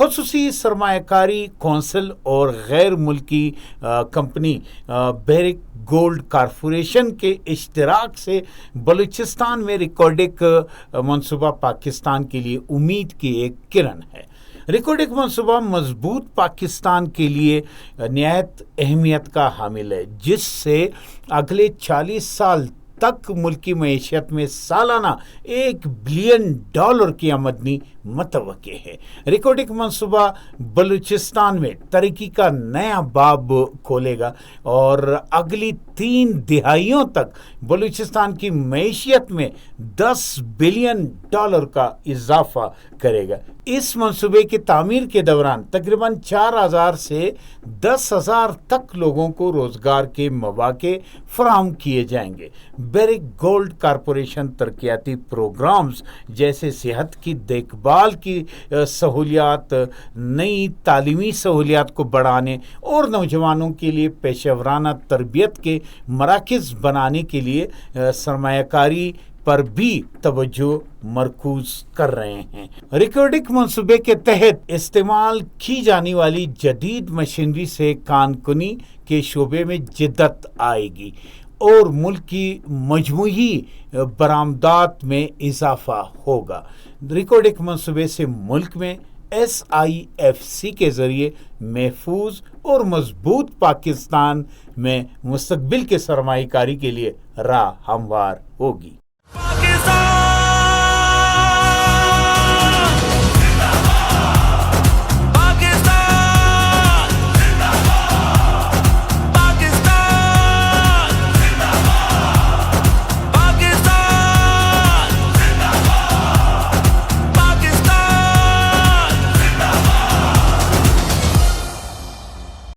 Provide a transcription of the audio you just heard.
خصوصی سرمایہ کاری کونسل اور غیر ملکی کمپنی بیرک گولڈ کارپوریشن کے اشتراک سے بلوچستان میں ریکارڈک منصوبہ پاکستان کے لیے امید کی ایک کرن ہے۔ ریکارڈک منصوبہ مضبوط پاکستان کے لیے نہایت اہمیت کا حامل ہے، جس سے اگلے 40 سال تک ملکی معیشت میں سالانہ $1 بلین کی آمدنی متوقع ہے۔ ریکارڈک منصوبہ بلوچستان میں ترقی کا نیا باب کھولے گا اور اگلی 3 دہائیوں تک بلوچستان کی معیشت میں $10 بلین کا اضافہ کرے گا۔ اس منصوبے کی تعمیر کے دوران تقریباً 4000 سے 10,000 تک لوگوں کو روزگار کے مواقع فراہم کیے جائیں گے۔ بیرک گولڈ کارپوریشن ترقیاتی پروگرامز جیسے صحت کی دیکھ بھال کی سہولیات، نئی تعلیمی سہولیات کو بڑھانے اور نوجوانوں کے لیے پیشہ ورانہ تربیت کے مراکز بنانے کے لیے سرمایہ کاری پر بھی توجہ مرکوز کر رہے ہیں۔ ریکارڈک منصوبے کے تحت استعمال کی جانے والی جدید مشینری سے کان کنی کے شعبے میں جدت آئے گی اور ملک کی مجموعی برآمدات میں اضافہ ہوگا۔ ریکارڈک منصوبے سے ملک میں SIFC کے ذریعے محفوظ اور مضبوط پاکستان میں مستقبل کے سرمایہ کاری کے لیے راہ ہموار ہوگی۔